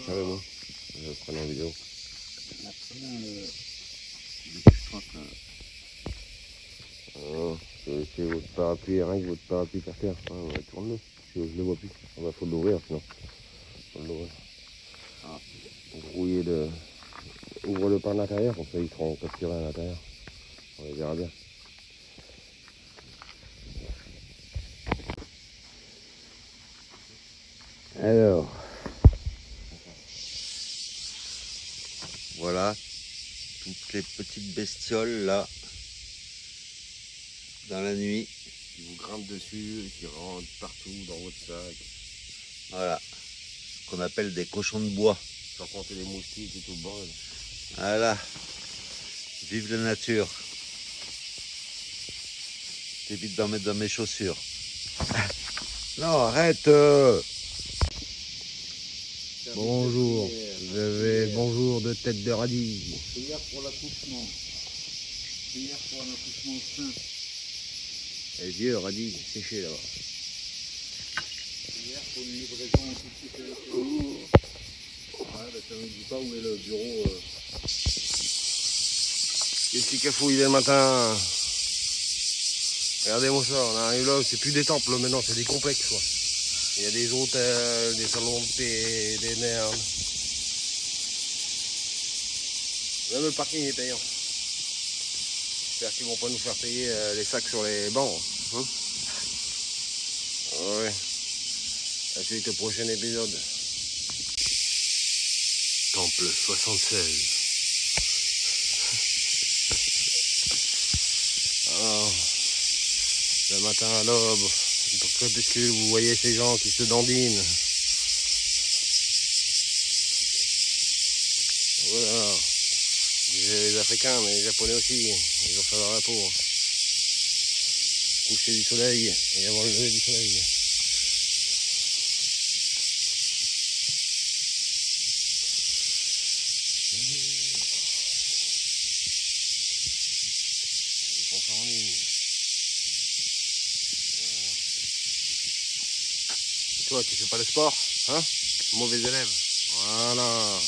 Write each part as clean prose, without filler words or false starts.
carrément. Je vais prendre en vidéo. C'est votre parapluie, rien que votre parapluie par terre. Ouais, tourne-le. Je le vois plus. Faut l'ouvrir sinon. Faut l'ouvrir. Grouiller le. Ouvre-le par l'intérieur, comme ça ils seront capturés à l'intérieur. On les verra bien. Alors. Voilà. Toutes les petites bestioles là. Dans la nuit. Qui vous grimpent dessus et qui rentrent partout dans votre sac. Voilà. Ce qu'on appelle des cochons de bois. Sans compter les moustiques et tout le bordel. Voilà. Vive la nature. T'évites d'en mettre dans mes chaussures. Non, arrête. Bonjour. Vous avez bonjour de tête de radis. Prière pour l'accouchement. Prière pour un accouchement sain. Les vieux radis séchés là-bas. Prière pour une livraison en toute sécurité. Ouais, bah ça ne me dit pas où est le bureau. Qu'est-ce qui cafouille le matin? Regardez-moi ça, on arrive là, c'est plus des temples maintenant, c'est des complexes quoi. Il y a des hôtels, des salons de thé, des merdes. Même le parking est payant. J'espère qu'ils vont pas nous faire payer les sacs sur les bancs. Hein, ouais. La suite au prochain épisode. Temple 76. Alors, le matin à l'aube, pour crépuscule, vous voyez ces gens qui se dandinent. Voilà. Les Africains, mais les Japonais aussi, ils ont ça dans la peau. Coucher du soleil et avant le lever du soleil. Toi, tu fais pas le sport, hein? Mauvais élève. Voilà.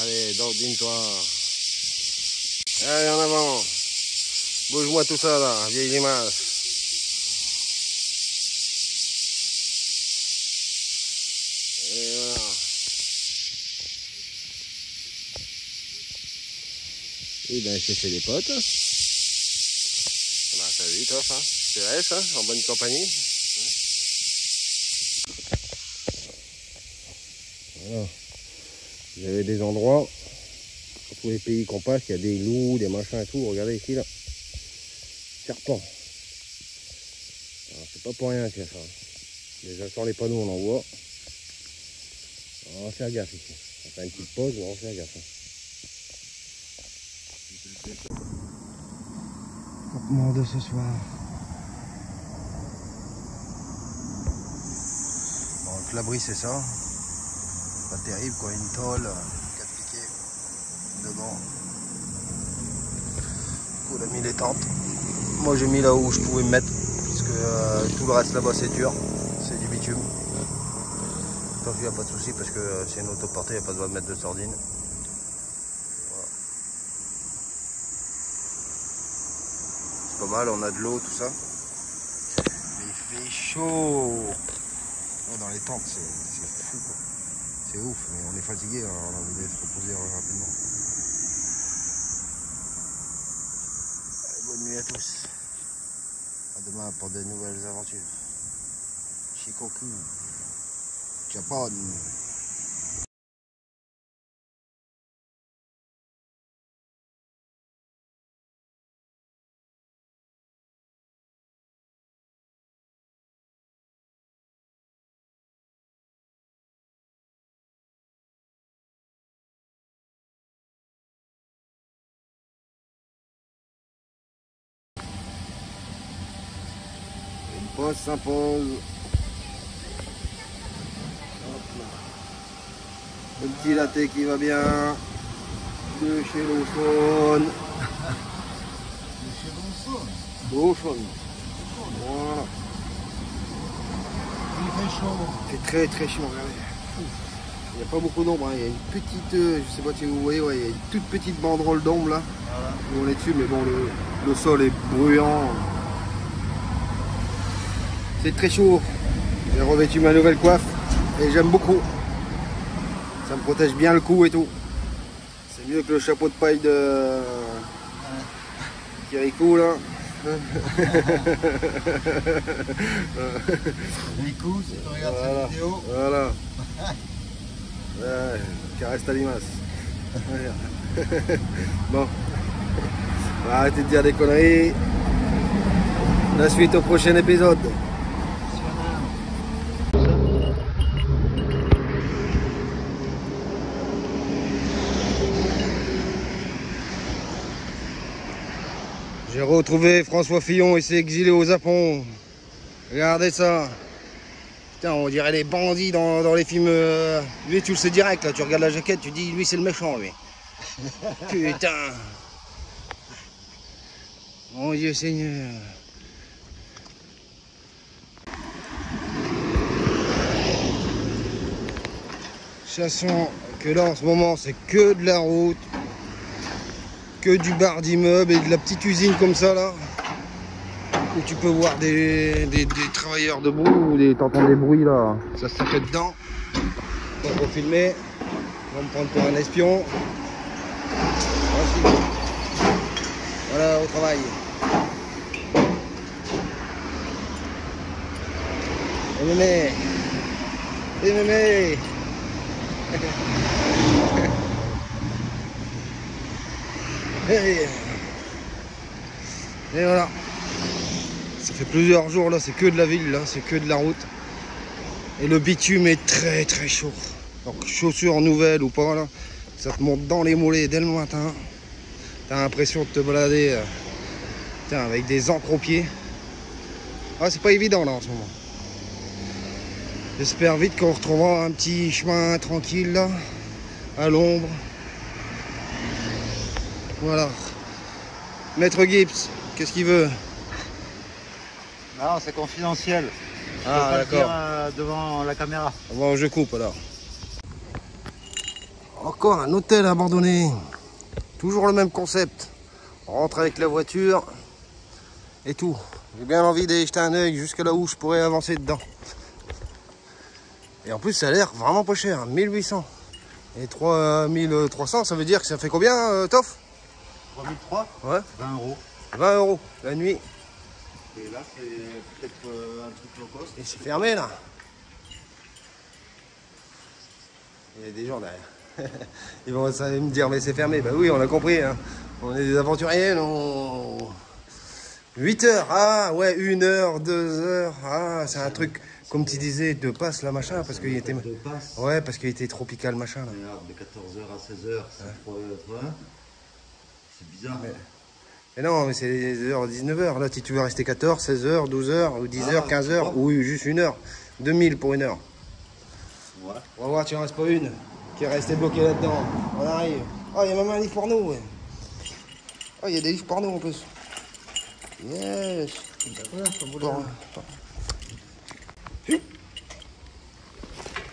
Allez, dandine-toi. Allez, en avant. Bouge-moi tout ça, là, vieille limace. Et voilà. Et ben, c'est fait les potes. Ben, salut, toi, ça. Tu restes, hein, en bonne compagnie. Voilà. Vous avez des endroits, dans tous les pays qu'on passe, il y a des loups, des machins et tout. Regardez ici, là. Serpent. C'est pas pour rien qu'il y a ça. Déjà sur les panneaux, on en voit. On va faire gaffe ici. On va faire une petite pause, on va faire gaffe. Campement de ce soir. Donc l'abri c'est ça. Pas terrible quoi, une tôle, 4 piquets devant. Du coup on a mis les tentes. Moi j'ai mis là où je pouvais me mettre, puisque tout le reste là-bas c'est dur, c'est du bitume. Donc il n'y a pas de souci parce que c'est une autoportée, il n'y a pas besoin de mettre de sardines. Voilà. C'est pas mal, on a de l'eau, tout ça. Mais il fait chaud. Là, dans les tentes c'est fou quoi. C'est ouf, mais on est fatigué, alors on a envie de se reposer rapidement. Allez, bonne nuit à tous. À demain pour de nouvelles aventures. Shikoku, Japon. Pause s'impose. Le petit latte qui va bien. De chez Lawson. Lawson. Voilà. Il fait chaud. Il fait très très chaud, regardez. Il n'y a pas beaucoup d'ombre, hein. Il y a une petite, je sais pas si vous voyez, ouais, il y a une toute petite banderole d'ombre là. Voilà. Où on est dessus, mais bon, le sol est bruyant. C'est très chaud. J'ai revêtu ma nouvelle coiffe et j'aime beaucoup. Ça me protège bien le cou et tout. C'est mieux que le chapeau de paille de Kirikou là. Rico, si tu regardes Voilà. cette vidéo. Voilà. Ouais, caresse ta limace. Bon. On va arrêter de dire des conneries. La suite au prochain épisode. J'ai retrouvé François Fillon et s'est exilé au Japon. Regardez ça. Putain, on dirait les bandits dans les films. Lui, tu le sais direct, là. Tu regardes la jaquette, tu dis, lui, c'est le méchant, lui. Putain. Mon Dieu Seigneur. Chassons que là, en ce moment, c'est que de la route. Que du bar d'immeuble et de la petite usine comme ça, là. Où tu peux voir des travailleurs debout ou t'entends des bruits là, ça se fait dedans. Donc on va filmer, on va me prendre pour un espion. Voici. Voilà, au travail. Et mémé. Et mémé. Et voilà. Ça fait plusieurs jours là, c'est que de la ville là, c'est que de la route. Et le bitume est très très chaud. Donc chaussures nouvelles ou pas là, ça te monte dans les mollets dès le matin. T'as l'impression de te balader avec des encres aux pieds. Ah, c'est pas évident là en ce moment. J'espère vite qu'on retrouvera un petit chemin tranquille là, à l'ombre. Voilà. Maître Gibbs, qu'est-ce qu'il veut? Non, c'est confidentiel. Ah, d'accord. Devant la caméra. Bon, je coupe alors. Encore un hôtel abandonné. Toujours le même concept. On rentre avec la voiture et tout. J'ai bien envie d'aller jeter un œil jusqu'à là où je pourrais avancer dedans. Et en plus, ça a l'air vraiment pas cher. 1800. Et 3300, ça veut dire que ça fait combien, Toff? 3003. Ouais. 20 euros. 20 euros la nuit. Et là, c'est peut-être un truc low cost. Et c'est fermé là. Il y a des gens derrière. Ils vont me dire mais c'est fermé. Bah oui, on a compris. Hein. On est des aventuriers. 8 heures. Ah ouais, 1 heure, 2 heures. Ah, c'est un truc comme tu disais de passe là machin parce qu'il était. De passe. Ouais, parce qu'il était tropical machin là. Regarde, de 14h à 16h, c'est 3,80. C'est bizarre. Mais non, mais c'est les heures 19h. Là, si tu veux rester 14, 16h, 12h, ou 10h, 15h, ou juste 1 heure. 2000 pour 1 heure. Ouais. On va voir, tu n'en restes pas une qui est restée bloquée là-dedans. On arrive. Oh, il y a même un livre porno, ouais. Oh, il y a des livres porno en plus. Yes.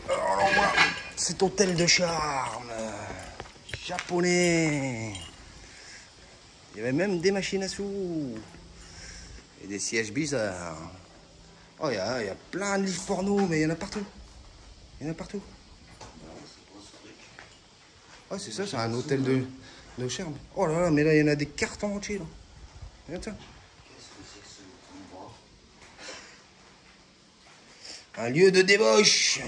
Alors, on voit cet hôtel de charme japonais. Il y avait même des machines à sous. Et des sièges bizarres. Oh, il y a plein de livres porno, mais il y en a partout. Il y en a partout. Oh, c'est ça, c'est un hôtel de charme. Oh là là, mais là, il y en a des cartons entiers, là. Regarde ça. Un lieu de débauche.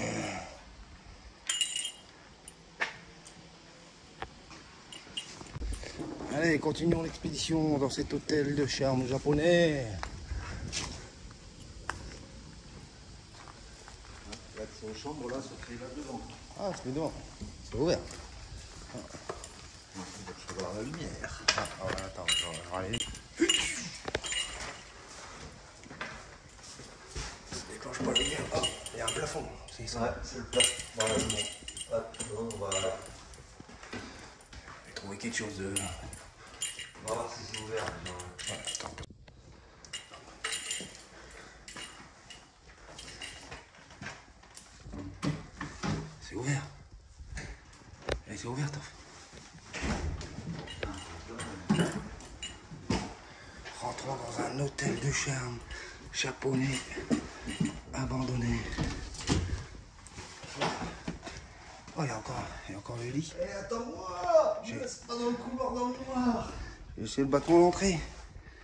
Allez, continuons l'expédition dans cet hôtel de charme japonais. L'accès aux chambres, là, se fait là devant. Ah, c'est devant. C'est ouvert. Il faut voir la lumière. Ah, ouais, attends, je vais aller. Déclenche pas la lumière. Ah, il y a un plafond. C'est ça. Ouais, c'est le plat. Voilà, bon. Hop, on va... J'ai trouvé quelque chose de... On va voir si c'est ouvert. Ouais, attends. C'est ouvert. c'est ouvert. Rentrons dans un hôtel de charme japonais abandonné. Oh, il y a encore le lit. Eh, attends-moi! Je laisse pas dans le couloir dans le noir. J'ai essayé de battre l'entrée.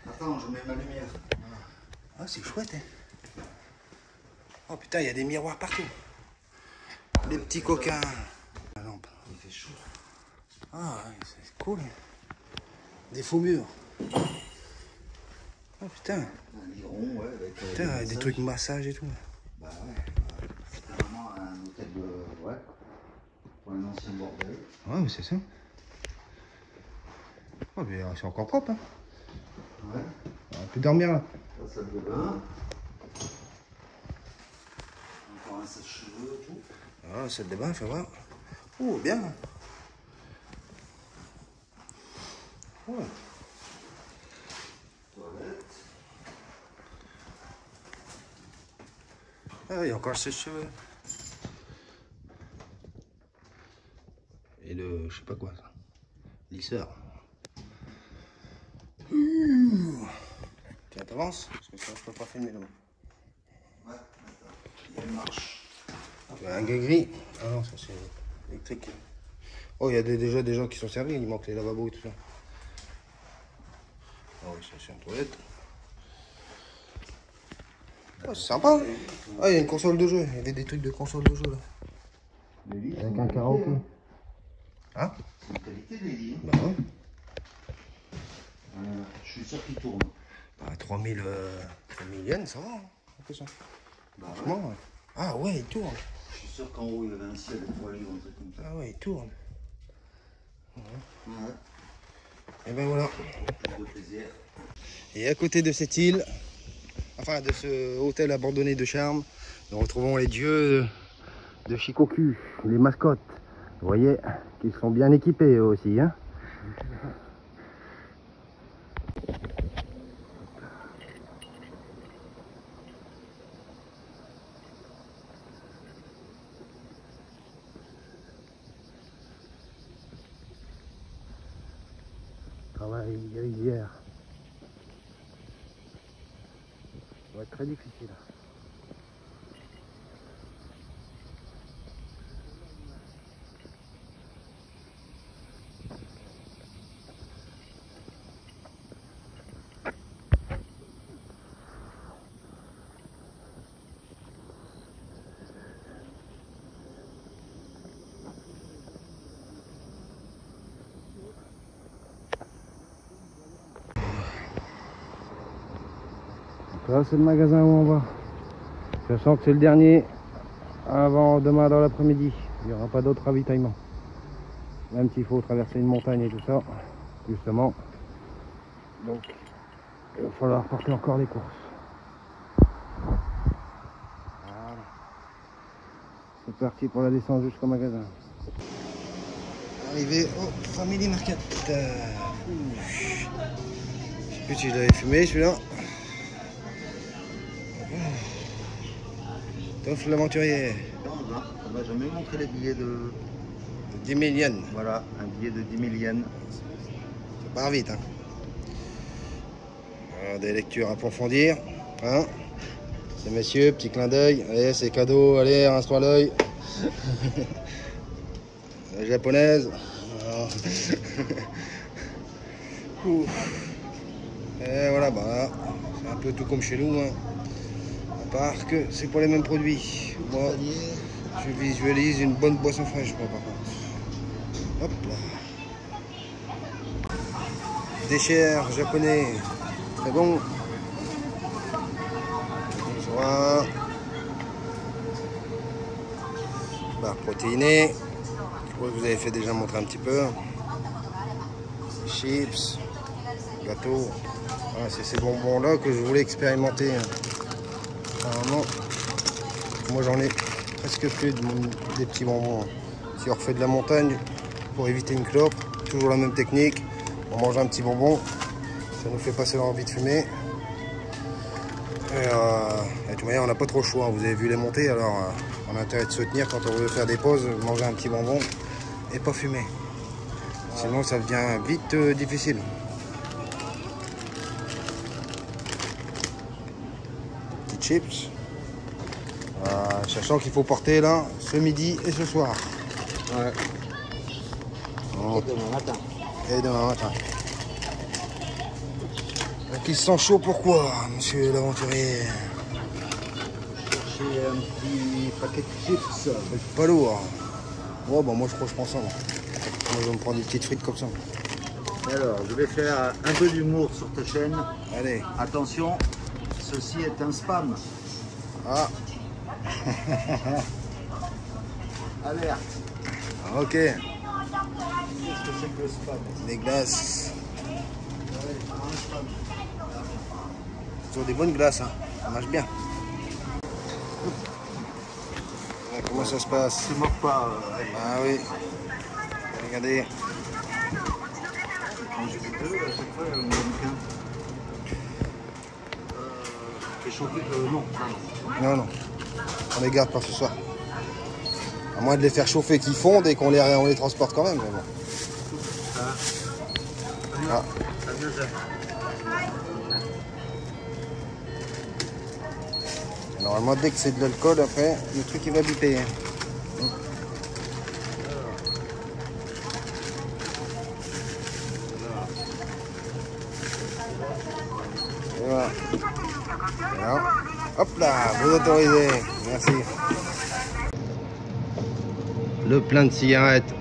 Attends, je mets ma lumière. Ah, c'est chouette, hein. Oh putain, il y a des miroirs partout. Les petits coquins. La lampe. Il fait chaud. Ah, ouais, c'est cool. Des faux murs. Oh putain. Un lit rond, ouais, avec Putain, des trucs massage et tout. Bah ouais. C'est vraiment un hôtel de. Ouais. Pour un ancien bordel. Ouais, mais c'est ça. Oh, mais c'est encore propre, hein. Ouais. On peut dormir là. La salle de bain. Encore un sèche-cheveux, tout. Ah, salle de bain, fais voir. Oh, bien. Ouais. Toilette. Ah, il y a encore le sèche-cheveux. Et le, je sais pas quoi, ça. Lisseur. Tiens, t'avances, parce que ça, je peux pas filmer là-bas. Ouais, attends. Il y a une marche. Tu as un gris-gris. Ah non, ça c'est électrique. Oh, il y a déjà des gens qui sont servis, il manque les lavabos et tout ça. Ah oui, ça c'est une toilette. Oh, c'est sympa. Hein. Ah, il y a une console de jeu. Il y avait des trucs de console de jeu là. Les lits, Avec un karaoké. Hein? c'est une qualité des lits. Bah ouais. Je suis sûr qu'il tourne. Bah, 3000 yens, ça va. Hein, un peu ça. Bah, Franchement, ouais. Ah ouais, il tourne. Je suis sûr qu'en haut il y avait un ciel étoilé ou un truc comme ça. Ah ouais, il tourne. Ouais. Et ben voilà. Plus de plaisir. Et à côté de cette île, enfin de ce hôtel abandonné de charme, nous retrouvons les dieux de Shikoku, les mascottes. Vous voyez qu'ils sont bien équipés eux aussi. Hein. Travail rivière. Ça va être très difficile. Là, c'est le magasin où on va. Je sens que c'est le dernier avant demain dans l'après-midi. Il n'y aura pas d'autre ravitaillement. Même s'il faut traverser une montagne et tout ça, justement. Donc, il va falloir porter encore les courses. Voilà. C'est parti pour la descente jusqu'au magasin. Arrivé au Family Market. Je sais plus si je l'avais fumé celui-là. Toff l'aventurier. On m'a jamais montré les billets de 10 000 yens. Voilà, un billet de 10 000 yens. Ça part vite. Hein. Alors, des lectures à approfondir. Hein. C'est messieurs, petit clin d'œil. Allez, c'est cadeau. Allez, rince-toi l'œil. La japonaise. Et voilà, bah, c'est un peu tout comme chez nous. Hein. À part que c'est pas les mêmes produits. Moi, je visualise une bonne boisson fraîche, moi, par contre. Hop là. Déchets japonais. Très bon. Bonsoir. Barre protéinée. Je crois que vous avez fait déjà montrer un petit peu. Chips. Gâteau. Voilà, c'est ces bonbons là que je voulais expérimenter. Apparemment, moi j'en ai presque plus des petits bonbons. Si on refait de la montagne pour éviter une clope, toujours la même technique. On mange un petit bonbon, ça nous fait passer l'envie de fumer. Et de toute manière, on n'a pas trop le choix. Vous avez vu les montées, alors on a intérêt de se tenir quand on veut faire des pauses, manger un petit bonbon. et pas fumé. Sinon ça devient vite difficile. Petits chips. Sachant qu'il faut porter là ce midi et ce soir. Ouais. Bon. Et demain matin. Et demain matin. Donc il se sent chaud pourquoi, monsieur l'aventurier? Chercher un petit paquet de chips. Pas lourd. Ouais, bah moi je crois que je prends ça. Moi je vais me prendre des petites frites comme ça. Alors, je vais faire un peu d'humour sur ta chaîne. Allez. Attention, ceci est un spam. Ah. Alerte. Ok. Qu'est-ce que c'est que le spam? Des glaces. Ouais, un spam. Ce sont des bonnes glaces, hein. Ça marche bien. Ouais, comment ça se passe? Tu mords pas. Ah oui. Regardez. Quand j'ai les deux, à chaque fois, on me donne qu'un. Échauffé, non. Non, non. On les garde pas ce soir. À moins de les faire chauffer qu'ils fondent et qu'on les transporte quand même. Mais bon. Ah. Normalement, dès que c'est de l'alcool, après, le truc il va biper. Et voilà. Et là, hop là, vous autorisez. Merci. Le plein de cigarettes.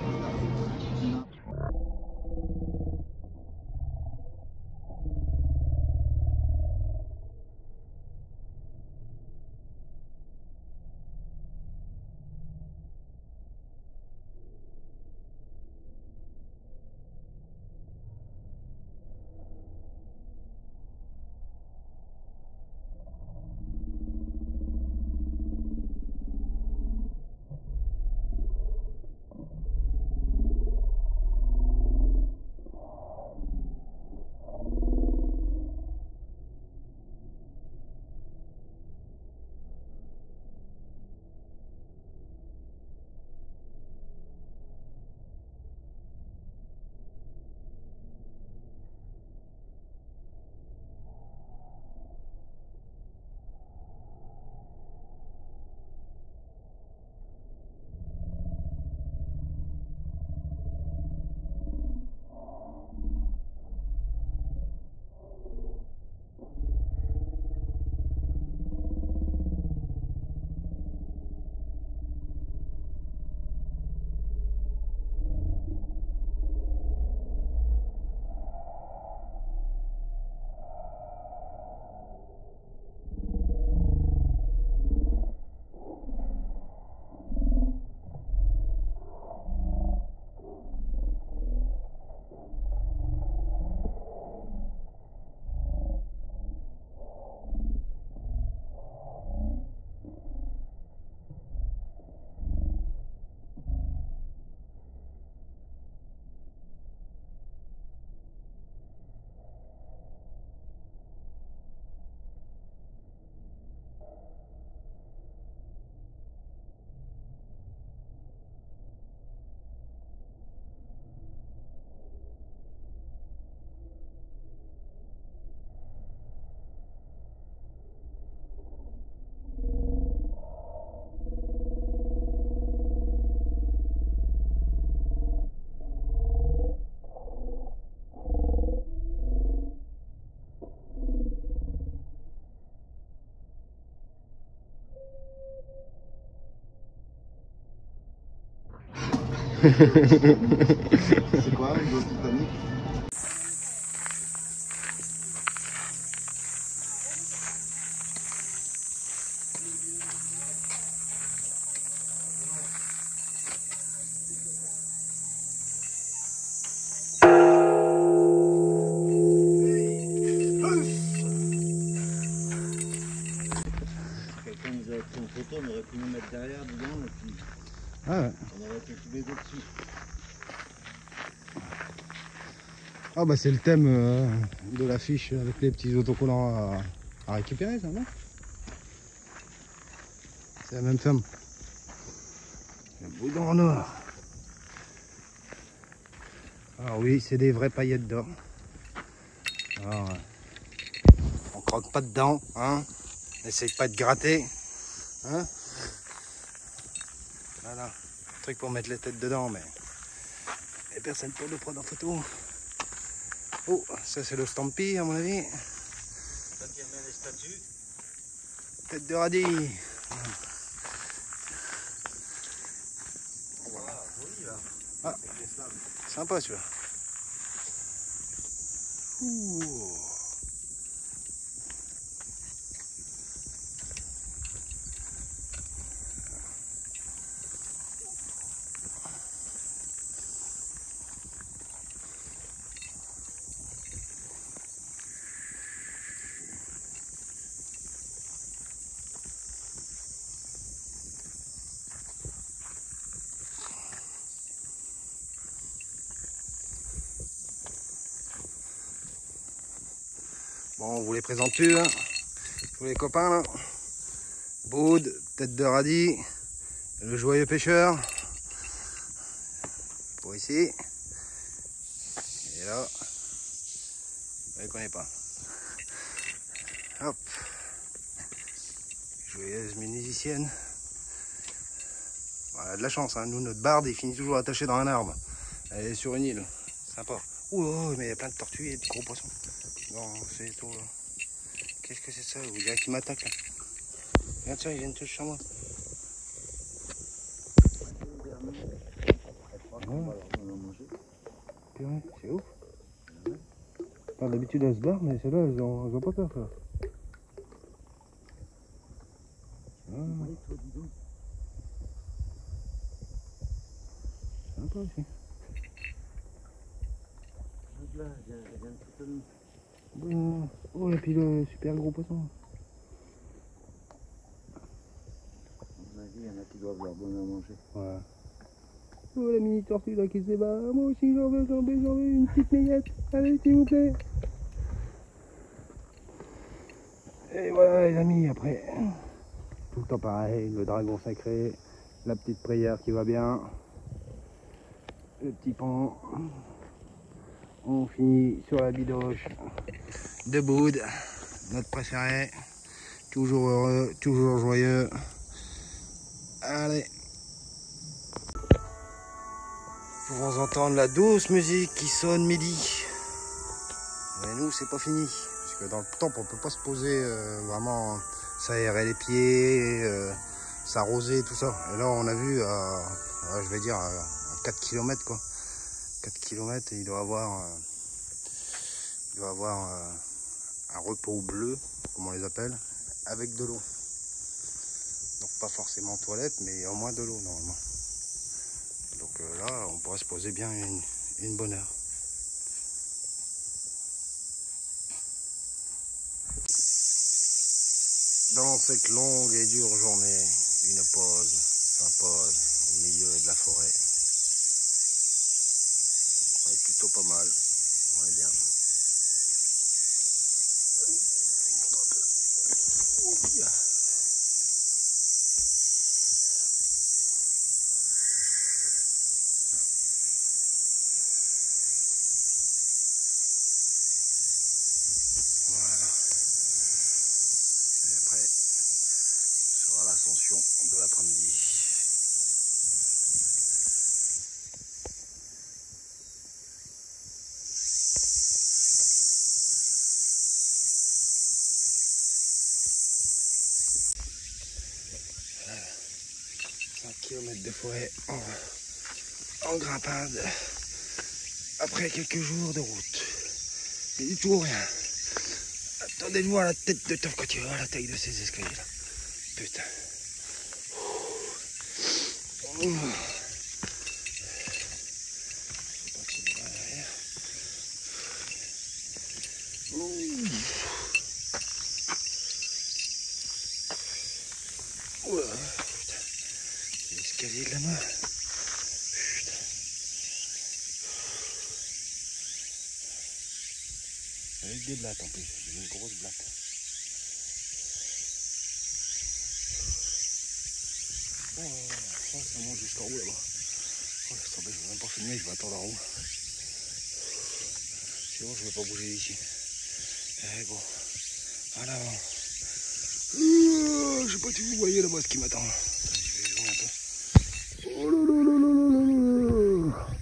C'est quoi, une dose Titanic? Quelqu'un nous avait pris une photo, on aurait pu nous mettre derrière, dedans, et puis Ah ouais. on aurait été tous les deux dessus. Ah bah c'est le thème de l'affiche avec les petits autocollants à récupérer, ça, non? C'est la même femme. Le boudin en or. Alors oui, c'est des vraies paillettes d'or. Alors, on croque pas dedans, hein. N'essaye pas de gratter, hein. Voilà, un truc pour mettre les têtes dedans, mais personne pour le prendre en photo. Oh, ça c'est le Stampy à mon avis. Ça qui amène les statues. Tête de radis. Voilà, joli là. Ah, sympa celui-là. Ouh. Bon, on vous les présente plus, hein. Tous les copains là. Baude, tête de radis, le joyeux pêcheur. Pour ici. Et là, je ne les connais pas. Hop. Joyeuse musicienne. Voilà, de la chance, hein. Nous, notre barde, il finit toujours attaché dans un arbre. Elle est sur une île. Sympa. Ouh, mais il y a plein de tortues et de gros poissons. Non, c'est tout. Qu'est-ce que c'est ça? Vous direz qu'il m'attaque là. Regarde ça, il vient de toucher sur moi. C'est ouf. D'habitude elle se barre, mais celle-là, elles ont pas peur. Ça. Sympa aussi. Oh, et puis le super gros poisson. Il y en a qui doivent leur donner à manger. Ouais. Oh, la mini tortue là qui se débat. Moi aussi j'en veux une petite miette. Allez, s'il vous plaît. Et voilà les amis, après. Tout le temps pareil, le dragon sacré, la petite prière qui va bien, le petit pan. On finit sur la bidoche de Baude, notre préféré. Toujours heureux, toujours joyeux. Allez. Nous pouvons entendre la douce musique qui sonne midi. Mais nous, c'est pas fini. Parce que dans le temps, on peut pas se poser vraiment, s'aérer les pieds, s'arroser, tout ça. Et là, on a vu, je vais dire, à 4 km, quoi. 4 km, et il doit avoir un repos bleu, comme on les appelle, avec de l'eau. Donc pas forcément toilette, mais au moins de l'eau normalement. Donc là, on pourrait se poser bien une bonne heure. Dans cette longue et dure journée, une pause s'impose au milieu de la forêt. On est plutôt pas mal, on est bien. Voilà. Et après, ce sera l'ascension de l'après-midi. Voilà. 5 km de forêt en grimpade. Après quelques jours de route. Et du tout rien. Attendez de voir la tête de Tom quand tu vas voir la taille de ces escaliers là. Putain. L'escalier de la mort. Putain. Avec des blattes en plus, une grosse blatte. Oh, ça monte jusqu'en haut là-bas. Oh, je vais même pas filmer, je vais attendre en haut. Sinon je ne vais pas bouger d'ici. Eh bon. En avant. Je sais pas si vous voyez là-bas ce qui m'attend. Je vais zoomer un peu. Oh là là là là là là là.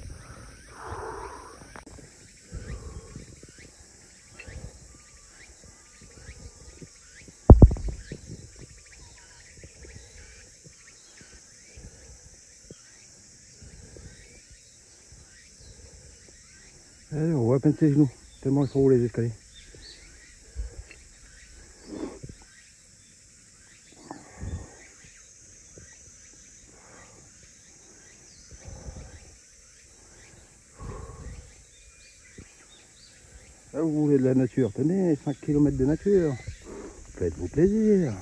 Allez, on voit à peine ses genoux, tellement ils sont hauts les escaliers. Là, vous voulez de la nature, tenez, 5 km de nature. Faites-vous plaisir.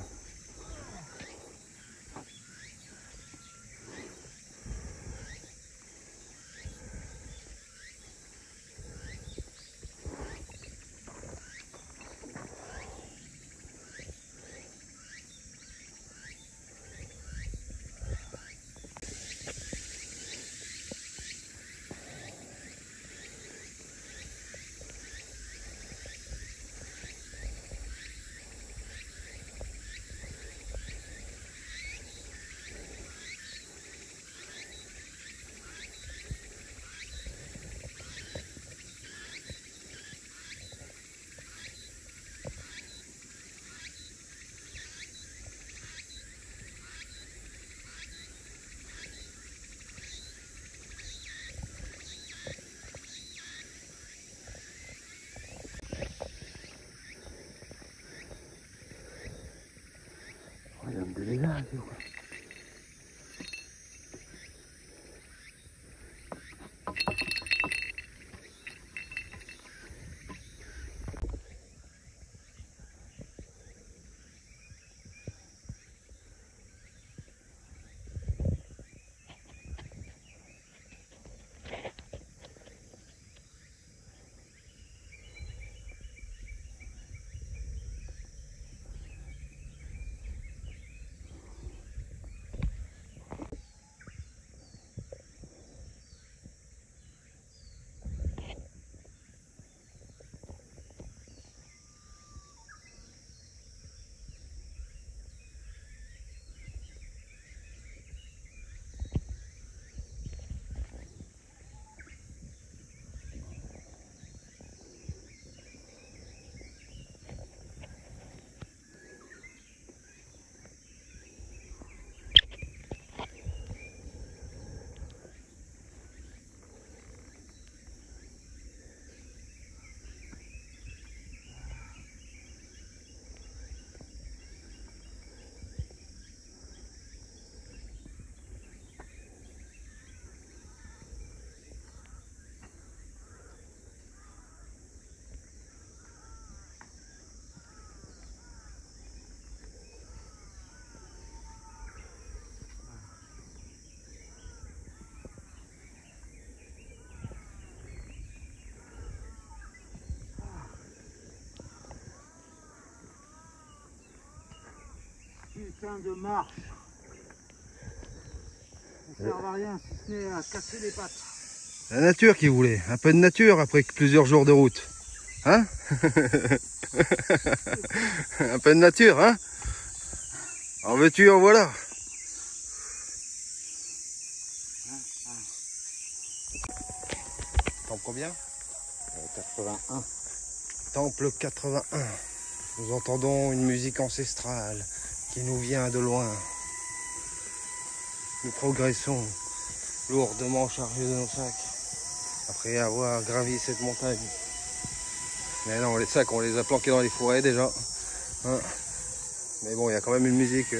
Alhamdulillah, c'est quoi. Putain de marche. Ça ne sert à rien si ce n'est à casser les pattes. La nature qui voulait, un peu de nature après plusieurs jours de route. Hein? Un peu de nature, hein? En veux-tu, en voilà. Temple combien? 81. Temple 81. Nous entendons une musique ancestrale qui nous vient de loin. Nous progressons lourdement chargés de nos sacs après avoir gravi cette montagne. Mais non, les sacs, on les a planqués dans les forêts déjà. Hein. Mais bon, il y a quand même une musique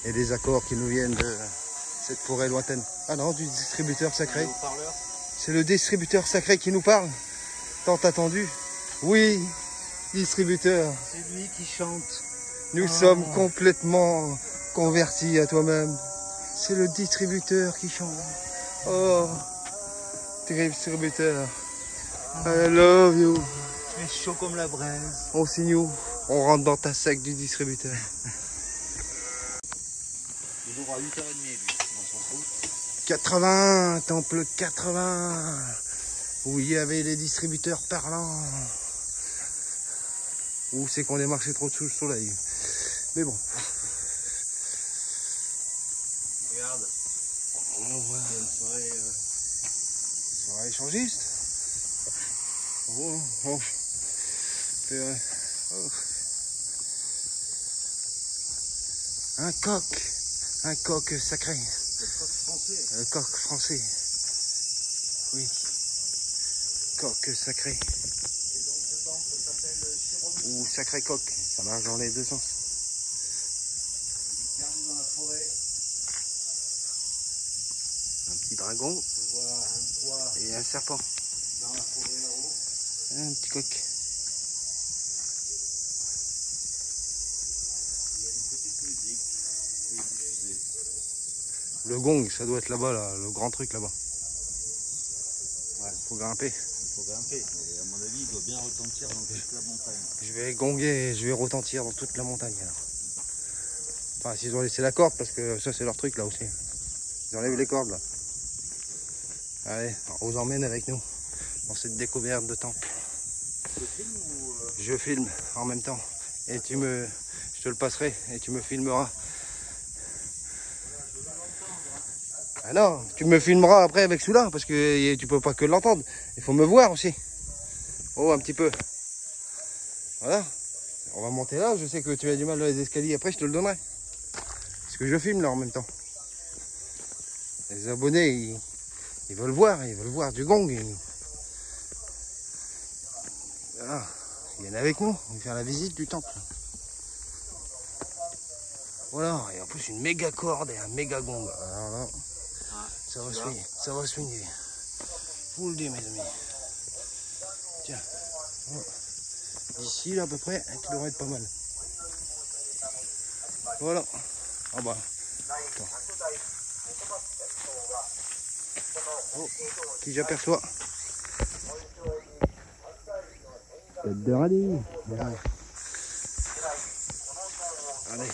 et des accords qui nous viennent de cette forêt lointaine. Ah non, du distributeur sacré. C'est le distributeur sacré qui nous parle. Tant attendu. Oui, distributeur. C'est lui qui chante. Nous sommes complètement convertis à toi-même. C'est le distributeur qui chante. Oh, distributeur. I love you. Tu es chaud comme la braise. On signe où? On rentre dans ta sec du distributeur. Il aura 8h30 lui, on s'en fout. 80, temple 80. où il y avait les distributeurs parlants. Ou c'est qu'on est marché trop sous le soleil. Mais bon. Regarde. On voit Il y a une soirée. soirée échangiste. Oh, oh. C'est vrai. Oh. Un coq sacré. Le coq français. Le coq français. Oui. Coq sacré. Et donc ce temple s'appelle Chiron. Ou sacré coq. Ça marche dans les deux sens. Perdu dans la forêt. Un petit dragon On voit un toit et un serpent. dans la forêt là-haut. Un petit coq. Il y a une petite musique qui est diffusée. Le gong, ça doit être là-bas, là, le grand truc là-bas. Ouais. Faut grimper. Il faut grimper. Et à mon avis, il doit bien retentir dans toute la montagne. Je vais gonger et je vais retentir dans toute la montagne alors. Enfin, s'ils ont laissé la corde, parce que ça c'est leur truc là aussi. Ils enlèvent les cordes là. Allez, on vous emmène avec nous dans cette découverte de temple. Le film ou Je filme en même temps et je te le passerai et tu me filmeras. Ah non, tu me filmeras après avec celui-là parce que tu peux pas que l'entendre. Il faut me voir aussi. Oh, un petit peu. Voilà. On va monter là. Je sais que tu as du mal dans les escaliers. Après, je te le donnerai. Parce que je filme là en même temps. Les abonnés, ils veulent voir. Ils veulent voir du gong. Voilà. Ils viennent avec nous. On va faire la visite du temple. Voilà. Et en plus, une méga corde et un méga gong. Alors là, ça va swinguer. Ça va swinguer. Je vous le dis, mes amis. Tiens. D'ici, là, à peu près, qui devrait être pas mal. Voilà. Ah bah. Attends. Oh, qui j'aperçois. Tête de radis. Ouais. Allez.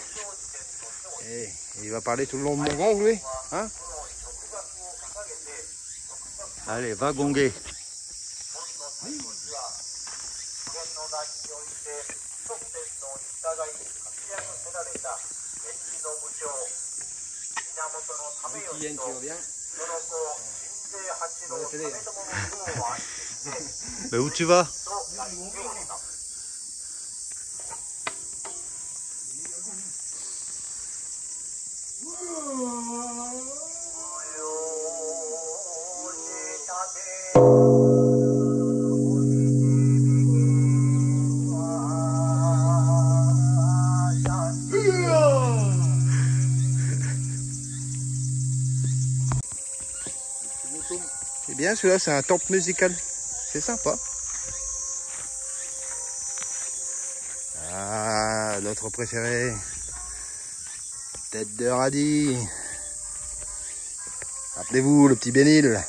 Et il va parler tout le long de mon gong, lui. Hein? Allez, va gonger. Tu reviens. Mais où tu vas? C'est bien celui-là, c'est un temple musical. C'est sympa. Ah, notre préféré. Tête de radis. Rappelez-vous le petit Bénil.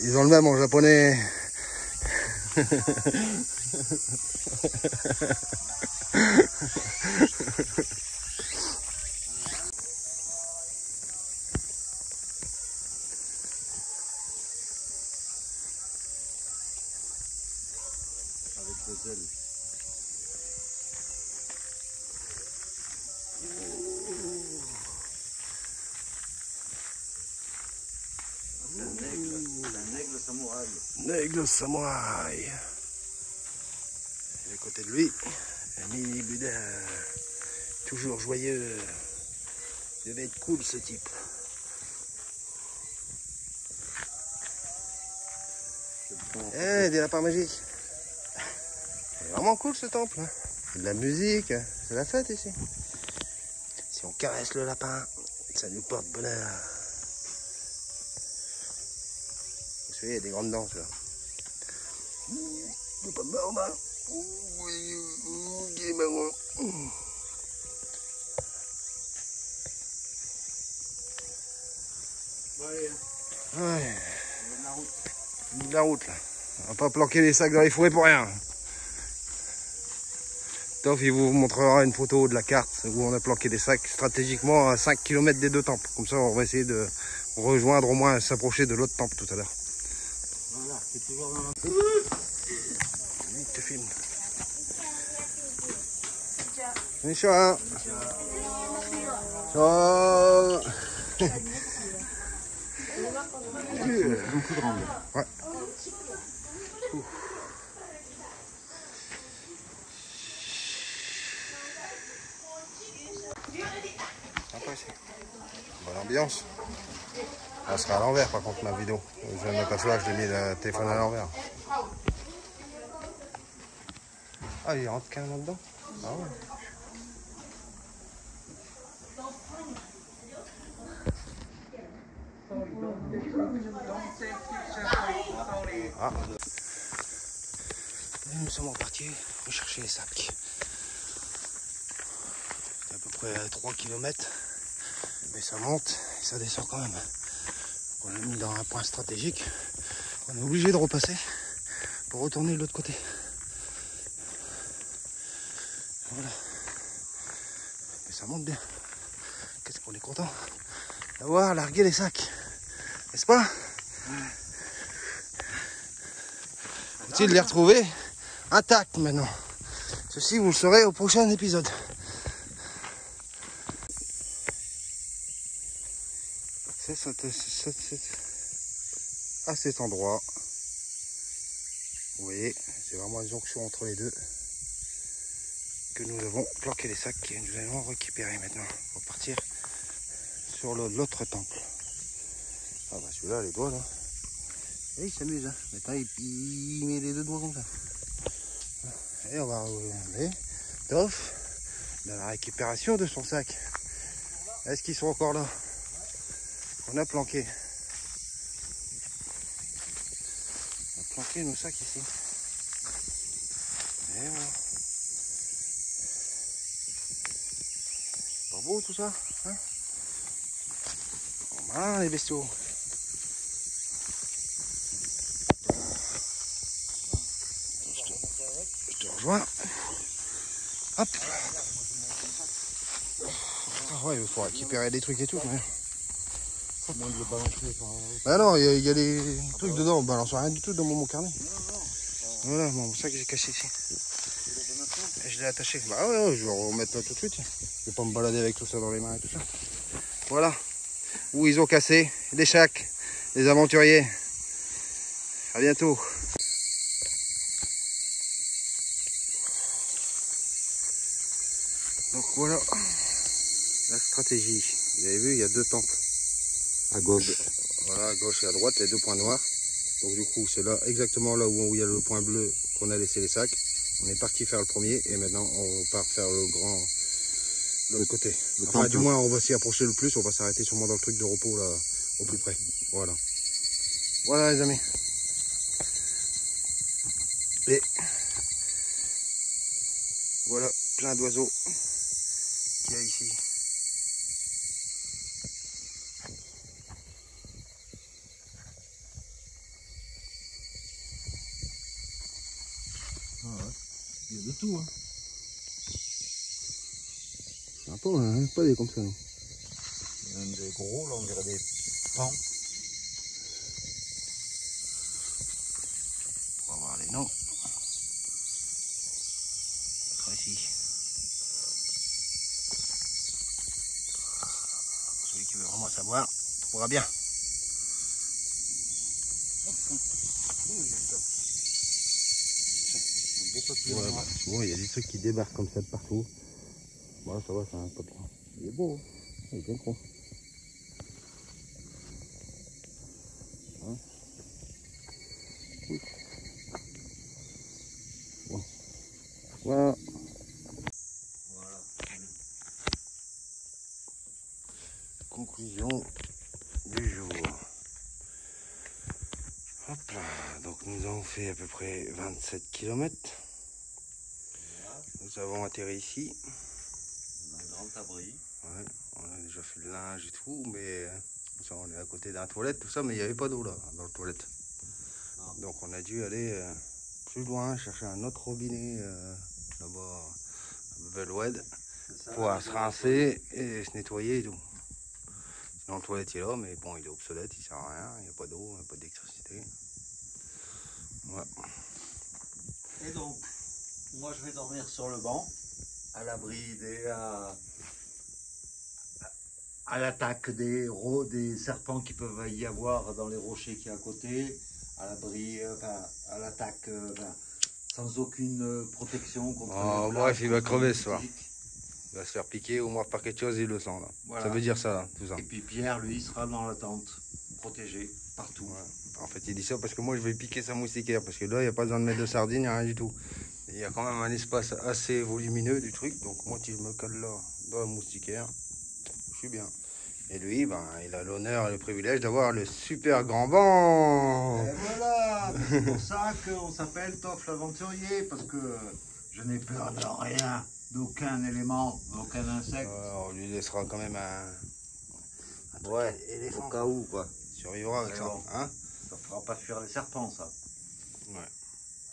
Ils ont le même en japonais. avec des ailes. C'est un aigle samouraï. Aigle samouraï. Et à côté de lui, un mini Bouddha. Toujours joyeux. Il devait être cool ce type. Eh, des lapins magiques. C'est vraiment cool ce temple. Hein. C'est de la musique, c'est la fête ici. Si on caresse le lapin, ça nous porte bonheur. Vous savez, il y a des grandes dents, tu vois. Il est pas mort, là. Il est marrant. Bon, allez, Ouais, on va de la route. au bout de la route, là. On va pas planquer les sacs dans les fourrés pour rien. Toff, il vous montrera une photo de la carte où on a planqué des sacs stratégiquement à 5 km des deux temples. Comme ça, on va essayer de rejoindre, au moins s'approcher de l'autre temple tout à l'heure. Voilà, c'est toujours dans la... Il te filme. Bonjour. Ciao. Beaucoup de rondes. Ouais. Sympa ici. Bonne ambiance. Elle sera à l'envers par contre ma vidéo. Je viens de m'apercevoir que j'ai mis le téléphone à l'envers. Ah, il rentre carrément dedans. Ah ouais. Ah. Et nous sommes repartis rechercher les sacs. C'est à peu près 3 km. Mais ça monte et ça descend quand même. On l'a mis dans un point stratégique. On est obligé de repasser pour retourner de l'autre côté. Voilà. Mais ça monte bien. Qu'est-ce qu'on est content d'avoir largué les sacs. N'est-ce pas? Faut-il les retrouver intacts maintenant? Ceci, vous le saurez au prochain épisode. C'est à cet endroit. Vous voyez, c'est vraiment une jonction entre les deux que nous avons planqué les sacs et nous allons récupérer maintenant pour partir sur l'autre temple. Ah bah celui-là, les doigts là. Et il s'amuse, hein. Maintenant il met les deux doigts comme ça. Et on va regarder Toff dans la récupération de son sac. Est-ce qu'ils sont encore là? On a planqué. On a planqué nos sacs ici. Et voilà. Pas beau tout ça, hein? Voilà les bestiaux. Je te rejoins. Hop. Ah ouais, il faut récupérer des trucs et tout. Mais... Moins de le balancer par... Bah non, il y a des trucs dedans, on balance rien du tout dans mon carnet. Voilà, mon sac j'ai caché ici. Et je l'ai attaché. Bah ouais, je vais le remettre là tout de suite. Je vais pas me balader avec tout ça dans les mains et tout ça. Voilà. Où ils ont cassé les sacs, les aventuriers. À bientôt. Donc voilà la stratégie. Vous avez vu, il y a deux temples. À gauche. Voilà, à gauche et à droite, les deux points noirs. Donc du coup, c'est là, exactement là où il y a le point bleu qu'on a laissé les sacs. On est parti faire le premier et maintenant on part faire le grand, de l'autre côté. Enfin, du moins, on va s'y approcher le plus. On va s'arrêter sûrement dans le truc de repos là, au plus près. Voilà. Voilà les amis. Et voilà, plein d'oiseaux qu'il y a ici. Ah ouais. Il y a de tout, hein. Sympa, hein, pas des comme ça, non. Il y a même des gros, là, on dirait des pans. On va voir les noms. Ici. Celui qui veut vraiment savoir trouvera bien. Ouais, bah, souvent il y a des trucs qui débarquent comme ça de partout. Bon, ça va, c'est un papillon. Il est beau, hein. Il est bien gros. Hein? Oui. Bon. Voilà. Voilà. Conclusion du jour. Hop là. Donc nous avons fait à peu près 27 km. Nous avons atterri ici. On a un grand abri. Ouais, on a déjà fait le linge et tout, mais ça, on est à côté d'un toilette, tout ça, mais il n'y avait pas d'eau là, dans le toilette. Non. Donc on a dû aller plus loin, chercher un autre robinet là-bas à Velwed pour se rincer et se nettoyer et tout. Sinon le toilette il est là, mais bon, il est obsolète, il sert à rien, il n'y a pas d'eau, il n'y a pas d'électricité. Ouais. Et donc, moi je vais dormir sur le banc, à l'abri à l'attaque des serpents qui peuvent y avoir dans les rochers qui est à côté, à l'abri, à l'attaque, sans aucune protection contre les Bref, plages, il va contre crever les ce soir. moustiques. Il va se faire piquer ou mordre par quelque chose, il le sent là. Voilà. Ça veut dire ça, là, tout ça. Et puis Pierre, lui, sera dans la tente, protégé partout. Ouais. En fait, il dit ça parce que moi, je vais piquer sa moustiquaire. Parce que là, il n'y a pas besoin de mettre de sardines, il n'y a rien du tout. Il y a quand même un espace assez volumineux du truc. Donc, moi, si je me colle là, dans la moustiquaire, je suis bien. Et lui, ben, il a l'honneur et le privilège d'avoir le super grand banc. Et voilà, c'est pour ça qu'on s'appelle Toff l'aventurier, parce que je n'ai peur de rien, d'aucun élément, d'aucun insecte. On lui laissera quand même un Ouais, éléphant. au cas où, quoi. Il survivra avec ça. Bon. Hein? Ça fera pas fuir les serpents, ça. Ouais.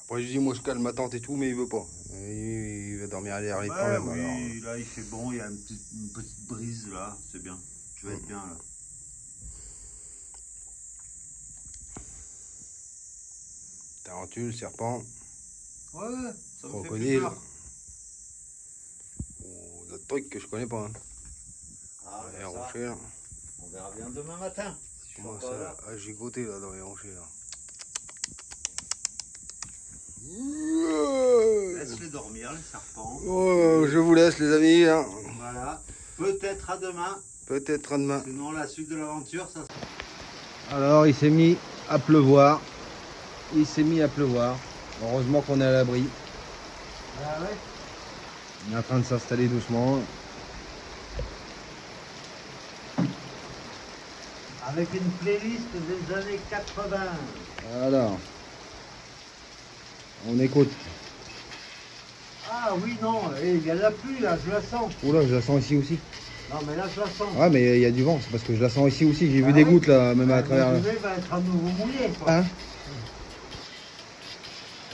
Après, je dis, moi, je calme ma tante et tout, mais il veut pas. Il va dormir à l'air libre quand même. Oui, Alors. là, il fait bon, il y a une petite brise, là, c'est bien. Je vais être bien, là. Tarentule, serpent, Ouais, ça me fait plus crocodile. peur. Ou d'autres trucs que je connais pas. Hein. Ah, Les ça, rochers, là. on verra bien demain matin. Si je Comment suis encore ça là. Ah, j'ai goûté là dans les rochers là. Laisse-les dormir, les serpents. Oh, je vous laisse les amis. Hein. Voilà. Peut-être à demain. Peut-être à demain. Sinon, la suite de l'aventure, ça. Alors il s'est mis à pleuvoir. Il s'est mis à pleuvoir. Heureusement qu'on est à l'abri. Ah ouais. On est en train de s'installer doucement. Avec une playlist des années 80. Alors. On écoute. Ah oui, non, il y a de la pluie là, je la sens. Oula, je la sens ici aussi. Non, mais là, je la sens. Ouais, mais il y a du vent, c'est parce que je la sens ici aussi. J'ai vu Ah des ouais gouttes là, même à travers. Le va être à nouveau mouillé, quoi. Hein?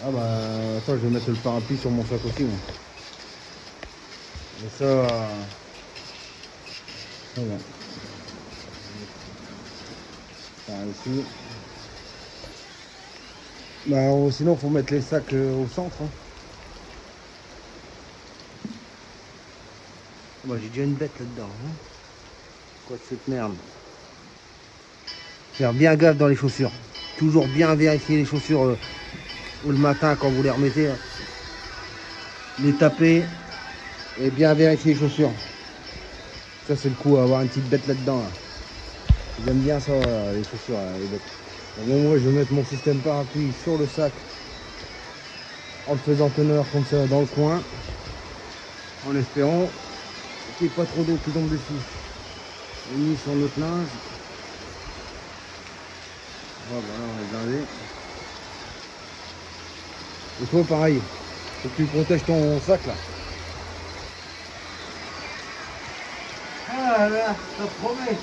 Ah bah, attends, je vais mettre le parapluie sur mon sac aussi. Moi. Et ça. Ça va. Par ici. Bah, sinon, faut mettre les sacs au centre. Hein. Bah, j'ai déjà une bête là-dedans. Hein. Quoi de cette merde? Faire bien gaffe dans les chaussures. Toujours bien vérifier les chaussures ou le matin quand vous les remettez. Hein. Les taper et bien vérifier les chaussures. Ça, c'est le coup, avoir une petite bête là-dedans. Là. J'aime bien ça, les chaussures, les bêtes. Bon, moi, je vais mettre mon système parapluie sur le sac en le faisant teneur comme ça dans le coin, en espérant qu'il n'y ait pas trop d'eau qui tombe dessus. J'ai mis sur notre linge. Voilà, on est blindé. Et toi, pareil, faut que tu protèges ton sac là. Ah là, ça promet.